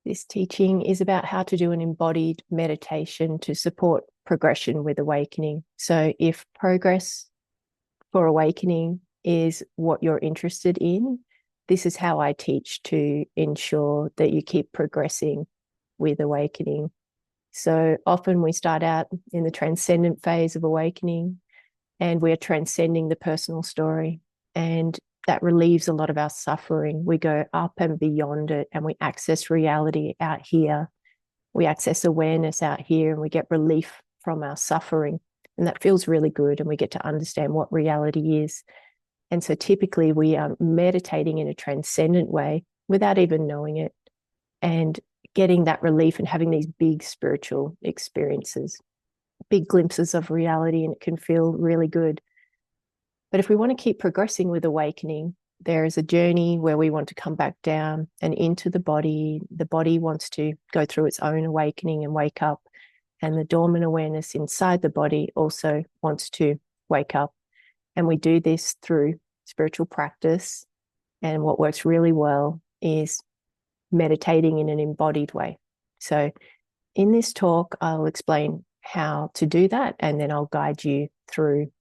This teaching is about how to do an embodied meditation to support progression with awakening. So if progress for awakening is what you're interested in, this is how I teach to ensure that you keep progressing with awakening. So often we start out in the transcendent phase of awakening, and we're transcending the personal story, and that relieves a lot of our suffering. We go up and beyond it, and we access reality out here. We access awareness out here, and we get relief from our suffering. And that feels really good, and we get to understand what reality is. And so typically we are meditating in a transcendent way without even knowing it, and getting that relief and having these big spiritual experiences, big glimpses of reality, and it can feel really good. But if we want to keep progressing with awakening, there is a journey where we want to come back down and into the body. The body wants to go through its own awakening and wake up. And the dormant awareness inside the body also wants to wake up. And we do this through spiritual practice. And what works really well is meditating in an embodied way. So in this talk, I'll explain how to do that, and then I'll guide you through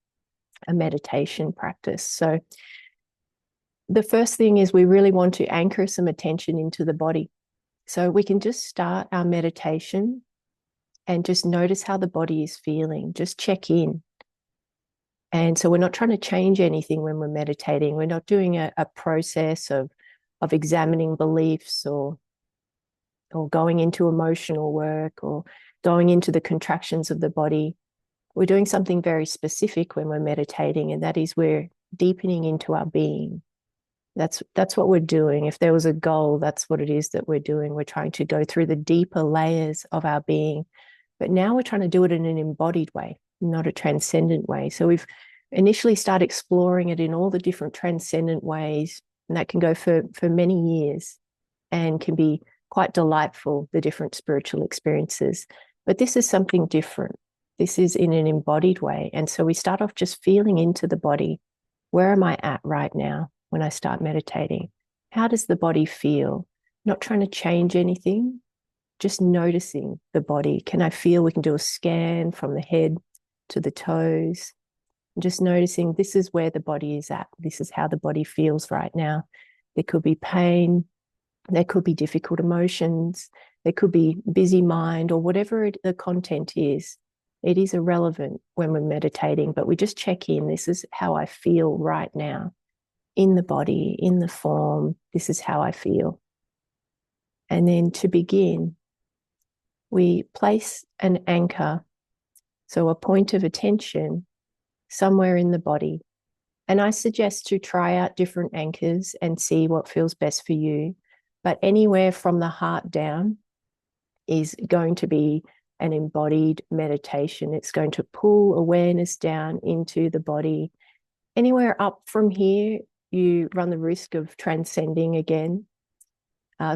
a meditation practice. So the first thing is we really want to anchor some attention into the body. So we can just start our meditation and just notice how the body is feeling. Just check in. And so we're not trying to change anything when we're meditating. We're not doing a process of examining beliefs or going into emotional work or going into the contractions of the body. We're doing something very specific when we're meditating, and that is we're deepening into our being. That's what we're doing. If there was a goal, that's what it is that we're doing. We're trying to go through the deeper layers of our being. But now we're trying to do it in an embodied way, not a transcendent way. So we've initially started exploring it in all the different transcendent ways, and that can go for many years and can be quite delightful, the different spiritual experiences. But this is something different. This is in an embodied way. And so we start off just feeling into the body. Where am I at right now when I start meditating? How does the body feel? Not trying to change anything, just noticing the body. Can I feel? We can do a scan from the head to the toes. Just noticing this is where the body is at. This is how the body feels right now. There could be pain. There could be difficult emotions. There could be busy mind, or whatever the content is. It is irrelevant when we're meditating, but we just check in. This is how I feel right now in the body, in the form. This is how I feel. And then to begin, we place an anchor, so a point of attention somewhere in the body. And I suggest to try out different anchors and see what feels best for you. But anywhere from the heart down is going to be an embodied meditation. It's going to pull awareness down into the body. Anywhere up from here, you run the risk of transcending again,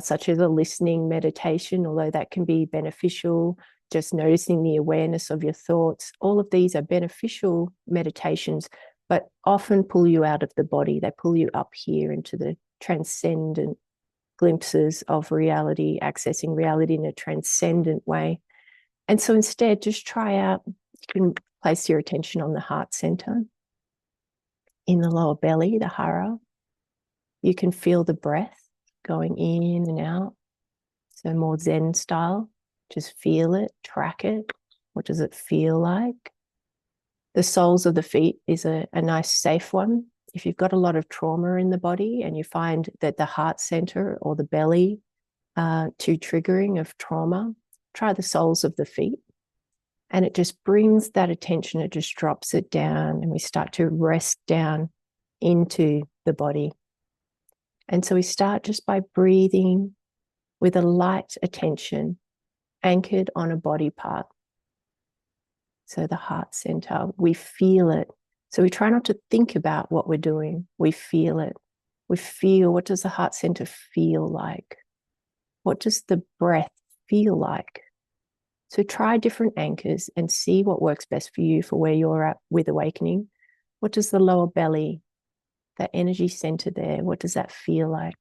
such as a listening meditation, although that can be beneficial. Just noticing the awareness of your thoughts. All of these are beneficial meditations, but often pull you out of the body. They pull you up here into the transcendent glimpses of reality, accessing reality in a transcendent way. And so instead, just try out, you can place your attention on the heart center, in the lower belly, the hara. You can feel the breath going in and out. So more Zen style, just feel it, track it. What does it feel like? The soles of the feet is a nice safe one. If you've got a lot of trauma in the body and you find that the heart center or the belly too triggering of trauma, try the soles of the feet. And it just brings that attention, it just drops it down, and we start to rest down into the body. And so we start just by breathing with a light attention anchored on a body part. So the heart center, we feel it. So we try not to think about what we're doing. We feel it. We feel, what does the heart center feel like? What does the breath feel like? So try different anchors and see what works best for you for where you're at with awakening. What does the lower belly, that energy center there, what does that feel like?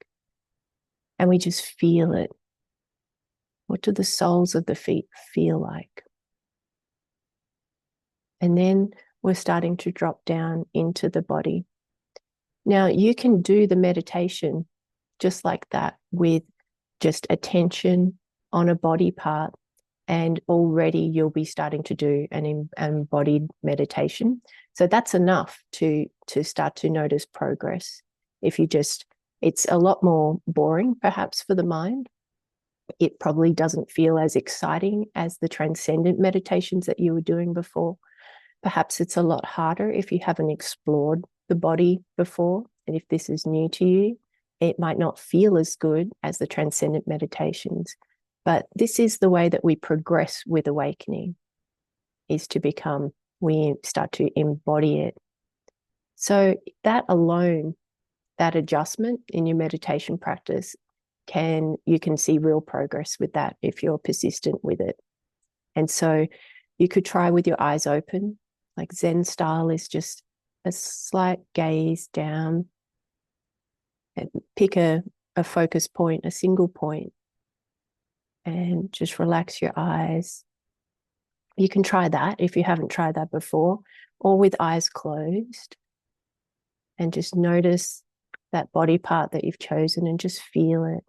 And we just feel it. What do the soles of the feet feel like? And then we're starting to drop down into the body. Now, you can do the meditation just like that with just attention on a body part, and already you'll be starting to do an embodied meditation. So that's enough to start to notice progress. If you just, it's a lot more boring perhaps for the mind. It probably doesn't feel as exciting as the transcendent meditations that you were doing before. Perhaps it's a lot harder if you haven't explored the body before. And if this is new to you, it might not feel as good as the transcendent meditations. But this is the way that we progress with awakening, is to become, we start to embody it. So that alone, that adjustment in your meditation practice, you can see real progress with that if you're persistent with it. And so you could try with your eyes open, like Zen style is just a slight gaze down, and pick a focus point, a single point, and just relax your eyes. You can try that if you haven't tried that before, or with eyes closed, and just notice that body part that you've chosen and just feel it.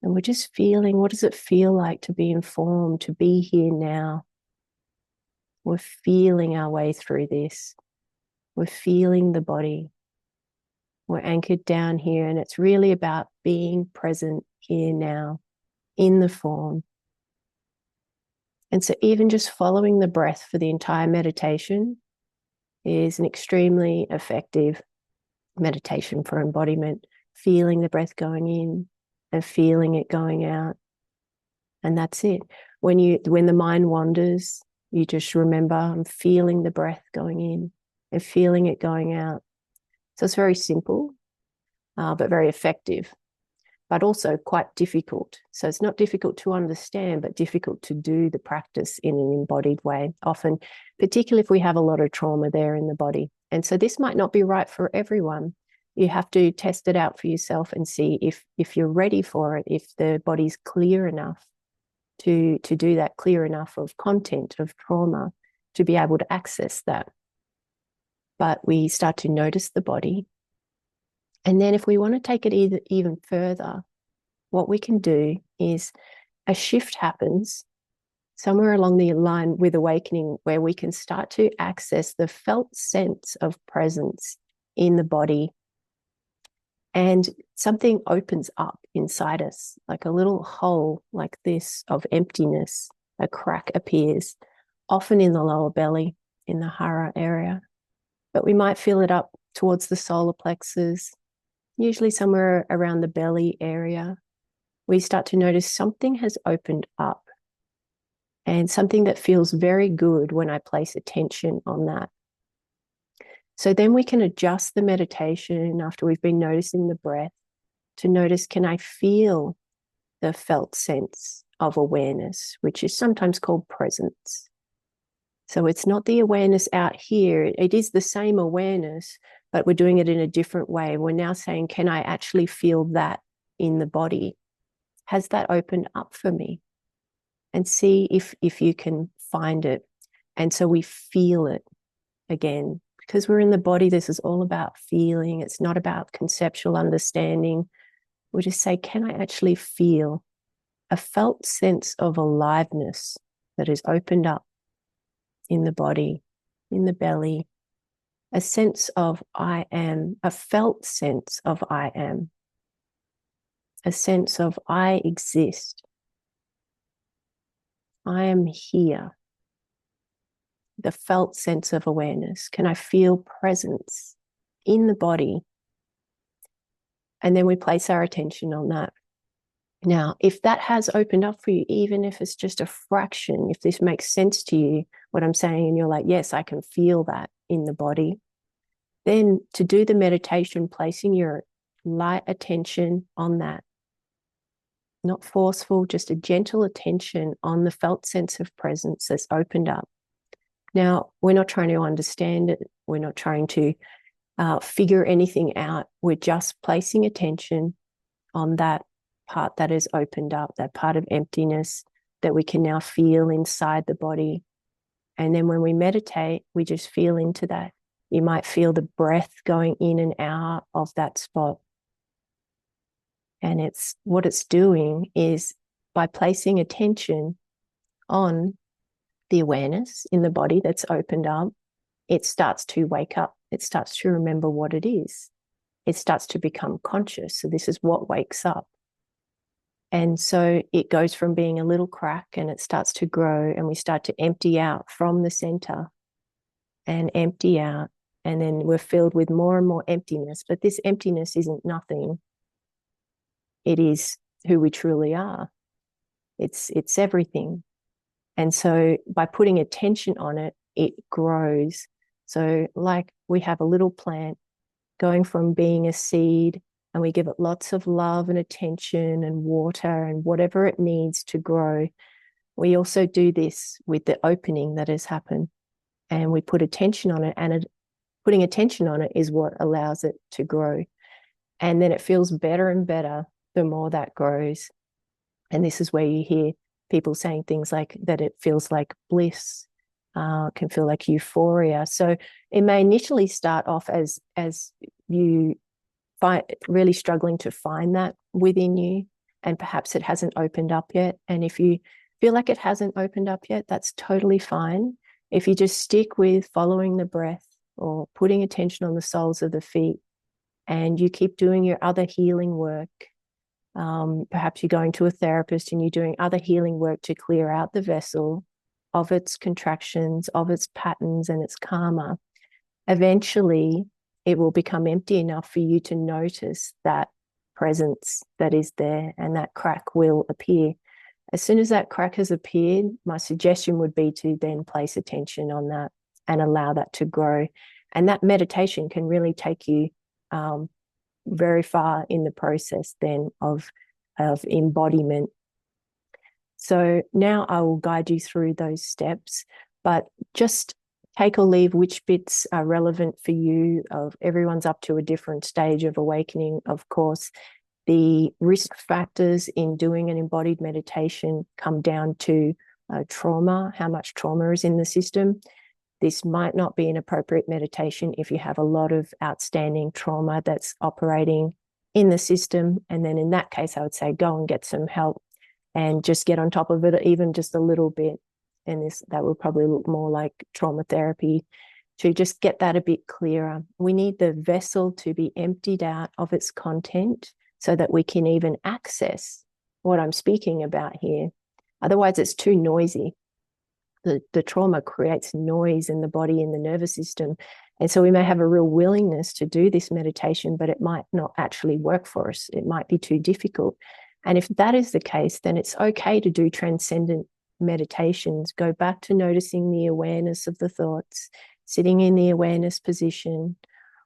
And we're just feeling, what does it feel like to be informed, to be here now? We're feeling our way through this. We're feeling the body. We're anchored down here, and it's really about being present here now in the form. And so even just following the breath for the entire meditation is an extremely effective meditation for embodiment, feeling the breath going in and feeling it going out. And that's it. When the mind wanders, you just remember, I'm feeling the breath going in and feeling it going out. So it's very simple, but very effective, but also quite difficult. So it's not difficult to understand, but difficult to do the practice in an embodied way, often, particularly if we have a lot of trauma there in the body. And so this might not be right for everyone. You have to test it out for yourself and see if you're ready for it, if the body's clear enough to do that, clear enough of content, of trauma, to be able to access that. But we start to notice the body. And then if we want to take it even further, what we can do is a shift happens somewhere along the line with awakening, where we can start to access the felt sense of presence in the body. And something opens up inside us, like a little hole like this of emptiness. A crack appears, often in the lower belly, in the hara area. But we might feel it up towards the solar plexus, usually somewhere around the belly area. We start to notice something has opened up, and something that feels very good when I place attention on that. So then we can adjust the meditation after we've been noticing the breath to notice, can I feel the felt sense of awareness, which is sometimes called presence. So it's not the awareness out here. It is the same awareness, but we're doing it in a different way. We're now saying, can I actually feel that in the body? Has that opened up for me? And see if you can find it. And so we feel it again. Because we're in the body, this is all about feeling. It's not about conceptual understanding. We just say, can I actually feel a felt sense of aliveness that is opened up in the body, in the belly, a sense of I am, a felt sense of I am, a sense of I exist. I am here. The felt sense of awareness. Can I feel presence in the body? And then we place our attention on that. Now, if that has opened up for you, even if it's just a fraction, if this makes sense to you, what I'm saying, and you're like, yes, I can feel that in the body, then to do the meditation, placing your light attention on that, not forceful, just a gentle attention on the felt sense of presence that's opened up. Now, we're not trying to understand it. We're not trying to figure anything out. We're just placing attention on that part that has opened up, that part of emptiness that we can now feel inside the body. And then when we meditate, we just feel into that. You might feel the breath going in and out of that spot. And it's what it's doing is by placing attention on the awareness in the body that's opened up, it starts to wake up. It starts to remember what it is. It starts to become conscious. So this is what wakes up. And so it goes from being a little crack and it starts to grow, and we start to empty out from the center and empty out. And then we're filled with more and more emptiness. But this emptiness isn't nothing. It is who we truly are. It's everything. And so by putting attention on it, it grows. So like we have a little plant going from being a seed, and we give it lots of love and attention and water and whatever it needs to grow. We also do this with the opening that has happened, and we put attention on it, and putting attention on it is what allows it to grow. And then it feels better and better the more that grows. And this is where you hear people saying things like that it feels like bliss, can feel like euphoria. So it may initially start off as you find really struggling to find that within you, and perhaps it hasn't opened up yet. And if you feel like it hasn't opened up yet, that's totally fine. If you just stick with following the breath or putting attention on the soles of the feet, and you keep doing your other healing work, perhaps you're going to a therapist and you're doing other healing work to clear out the vessel of its contractions, of its patterns and its karma, eventually it will become empty enough for you to notice that presence that is there, and that crack will appear. As soon as that crack has appeared, my suggestion would be to then place attention on that and allow that to grow. And that meditation can really take you very far in the process then of embodiment. So now I will guide you through those steps, but just take or leave which bits are relevant for you. Everyone's up to a different stage of awakening, of course. The risk factors in doing an embodied meditation come down to trauma, how much trauma is in the system. This might not be an appropriate meditation if you have a lot of outstanding trauma that's operating in the system. And then in that case, I would say go and get some help and just get on top of it, even just a little bit. And that will probably look more like trauma therapy, to just get that a bit clearer. We need the vessel to be emptied out of its content so that we can even access what I'm speaking about here. Otherwise, it's too noisy. The trauma creates noise in the body, in the nervous system. And so we may have a real willingness to do this meditation, but it might not actually work for us. It might be too difficult. And if that is the case, then it's okay to do transcendent meditations. Go back to noticing the awareness of the thoughts, sitting in the awareness position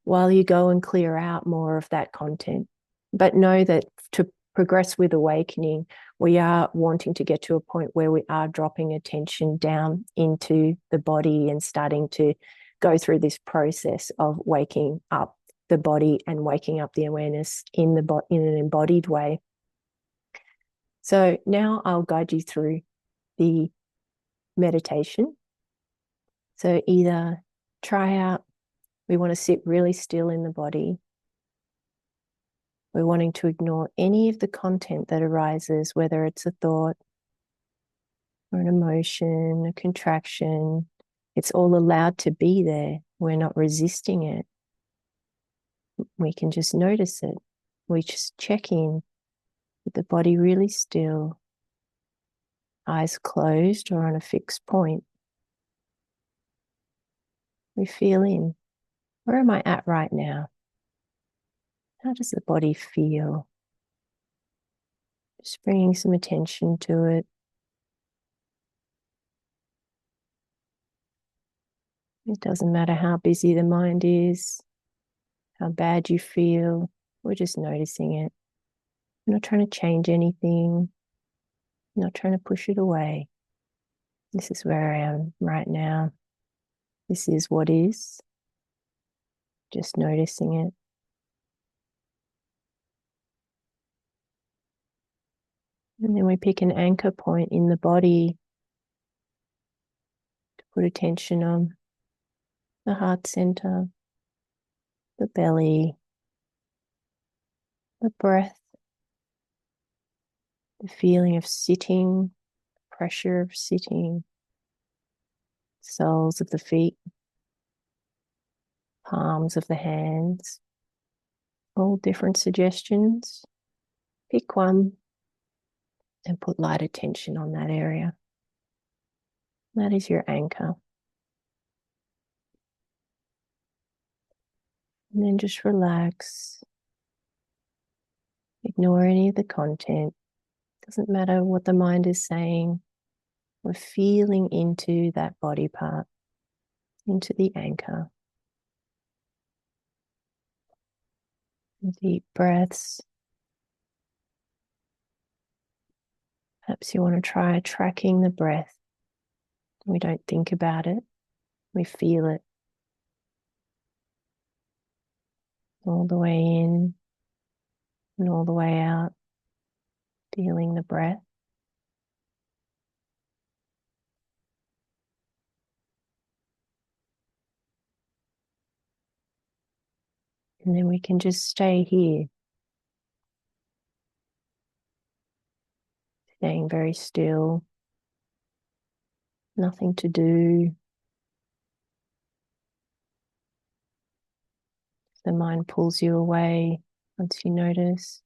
while you go and clear out more of that content. But know that to progress with awakening, we are wanting to get to a point where we are dropping attention down into the body and starting to go through this process of waking up the body and waking up the awareness in an embodied way. So now I'll guide you through the meditation. So either try out, we want to sit really still in the body. We're wanting to ignore any of the content that arises, whether it's a thought or an emotion, a contraction. It's all allowed to be there. We're not resisting it. We can just notice it. We just check in with the body really still, eyes closed or on a fixed point. We feel in. Where am I at right now? How does the body feel? Just bringing some attention to it. It doesn't matter how busy the mind is, how bad you feel. We're just noticing it. We're not trying to change anything. Not trying to push it away. This is where I am right now. This is what is. Just noticing it. And then we pick an anchor point in the body to put attention on the heart center, the belly, the breath, the feeling of sitting, pressure of sitting, soles of the feet, palms of the hands, all different suggestions. Pick one and put light attention on that area. That is your anchor. And then just relax. Ignore any of the content. Doesn't matter what the mind is saying. We're feeling into that body part, into the anchor. Deep breaths. Perhaps you want to try tracking the breath. We don't think about it. We feel it. All the way in and all the way out. Feeling the breath. And then we can just stay here. Staying very still. Nothing to do. If the mind pulls you away, once you notice,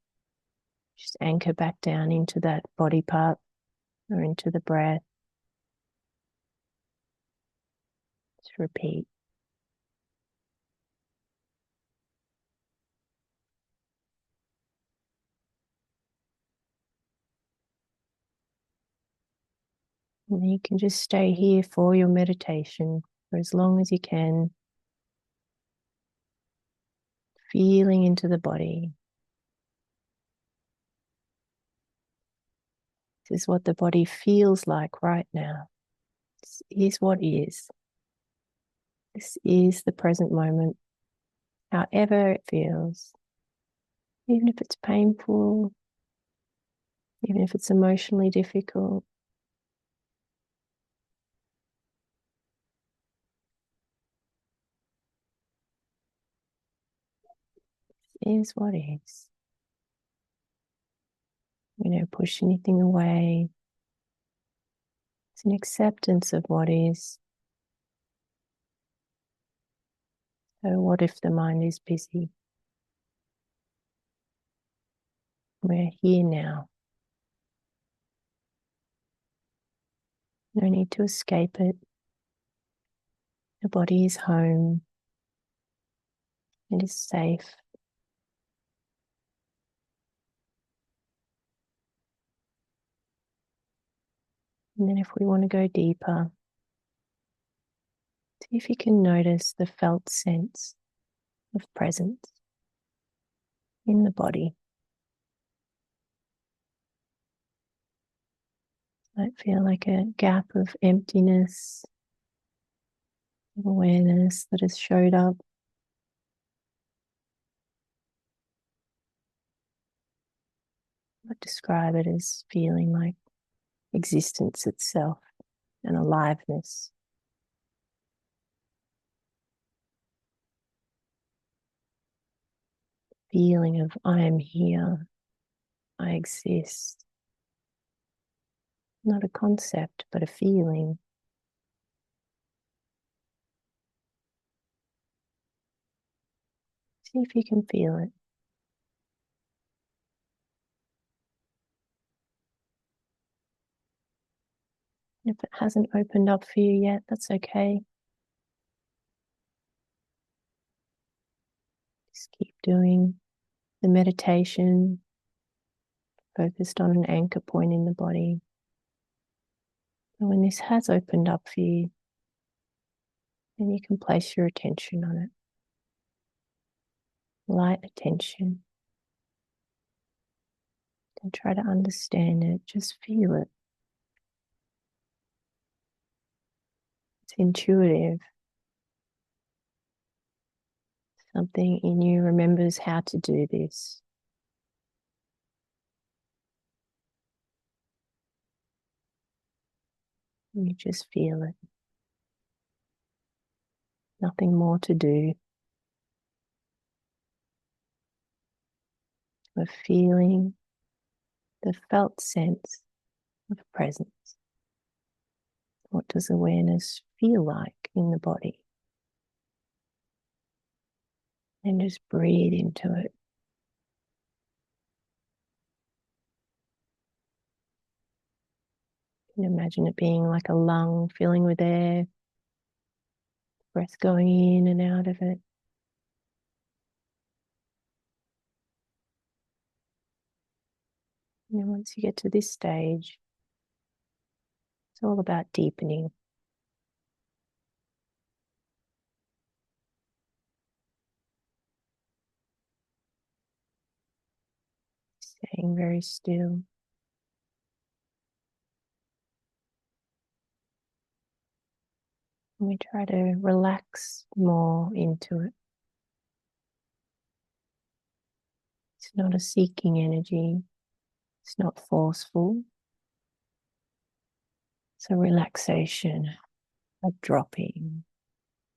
just anchor back down into that body part or into the breath. Just repeat. And you can just stay here for your meditation for as long as you can, feeling into the body. This is what the body feels like right now. This is what is. This is the present moment, however it feels. Even if it's painful, even if it's emotionally difficult. This is what is. We don't push anything away. It's an acceptance of what is. So what if the mind is busy? We're here now. No need to escape it. The body is home. It is safe. And then if we want to go deeper, see if you can notice the felt sense of presence in the body. Might feel like a gap of emptiness, of awareness that has showed up. I'd describe it as feeling like existence itself and aliveness. Feeling of I am here, I exist. Not a concept, but a feeling. See if you can feel it. If it hasn't opened up for you yet, that's okay. Just keep doing the meditation, focused on an anchor point in the body. And when this has opened up for you, then you can place your attention on it. Light attention. Don't try to understand it, just feel it. It's intuitive. Something in you remembers how to do this. You just feel it. Nothing more to do. We're feeling the felt sense of presence. What does awareness feel like in the body? And just breathe into it. You can imagine it being like a lung filling with air, breath going in and out of it. And then once you get to this stage, it's all about deepening. Staying very still. And we try to relax more into it. It's not a seeking energy. It's not forceful. It's a relaxation, a dropping,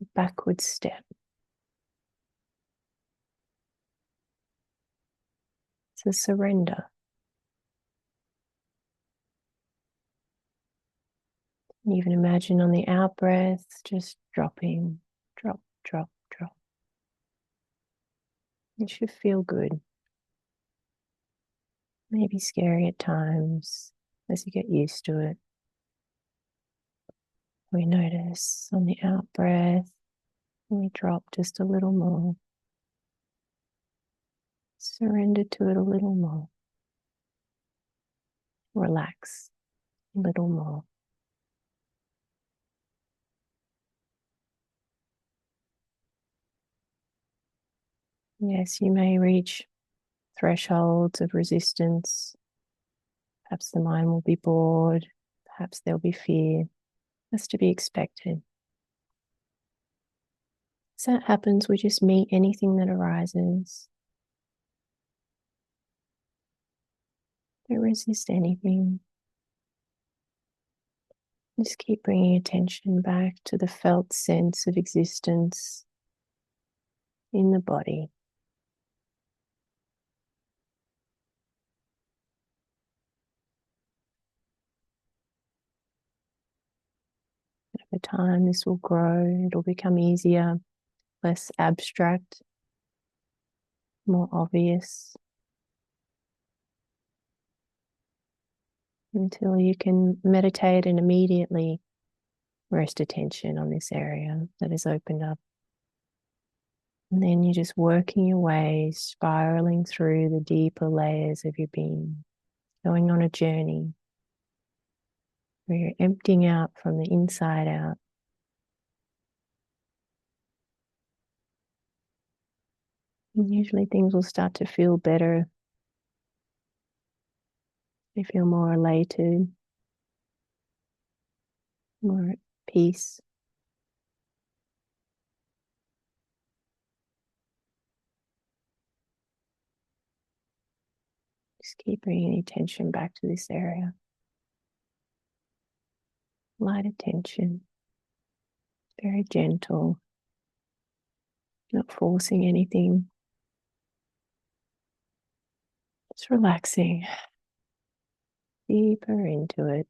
a backward step. It's a surrender. And even imagine on the out breath, just dropping, drop, drop, drop. It should feel good. Maybe scary at times as you get used to it. We notice on the out breath, we drop just a little more. Surrender to it a little more. Relax a little more. Yes, you may reach thresholds of resistance. Perhaps the mind will be bored. Perhaps there'll be fear. That's to be expected. As that happens, we just meet anything that arises. Don't resist anything. Just keep bringing attention back to the felt sense of existence in the body. Over time, this will grow. It'll become easier, less abstract, more obvious, until you can meditate and immediately rest attention on this area that is opened up. And then you're just working your way, spiraling through the deeper layers of your being, going on a journey where you're emptying out from the inside out. And usually things will start to feel better. You feel more elated, more at peace. Just keep bringing attention back to this area. Light attention, very gentle, not forcing anything. Just relaxing deeper into it,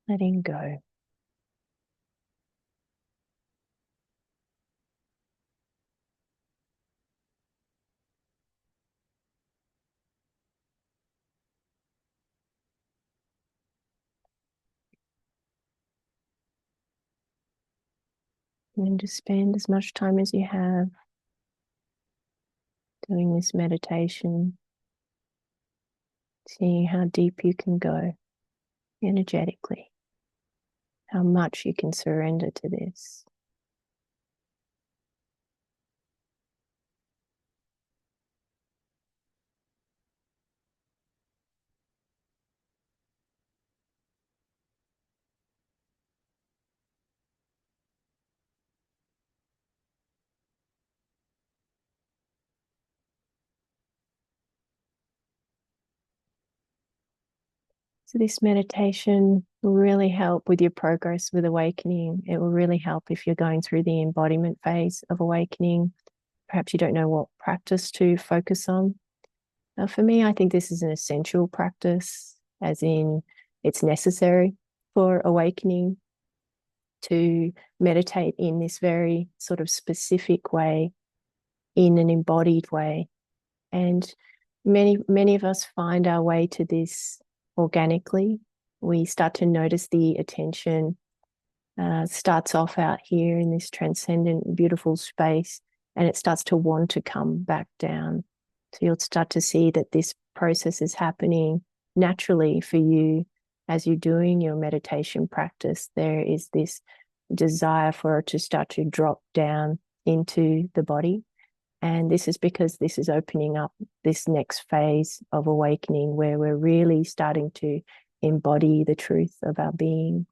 letting go. And then just spend as much time as you have doing this meditation, seeing how deep you can go energetically, how much you can surrender to this. So this meditation will really help with your progress with awakening. It will really help if you're going through the embodiment phase of awakening. Perhaps you don't know what practice to focus on. For me, I think this is an essential practice, as in it's necessary for awakening to meditate in this very sort of specific way, in an embodied way. And many of us find our way to this organically. We start to notice the attention starts off out here in this transcendent, beautiful space, and it starts to want to come back down. So you'll start to see that this process is happening naturally for you as you're doing your meditation practice. There is this desire for it to start to drop down into the body. And this is because this is opening up this next phase of awakening where we're really starting to embody the truth of our being.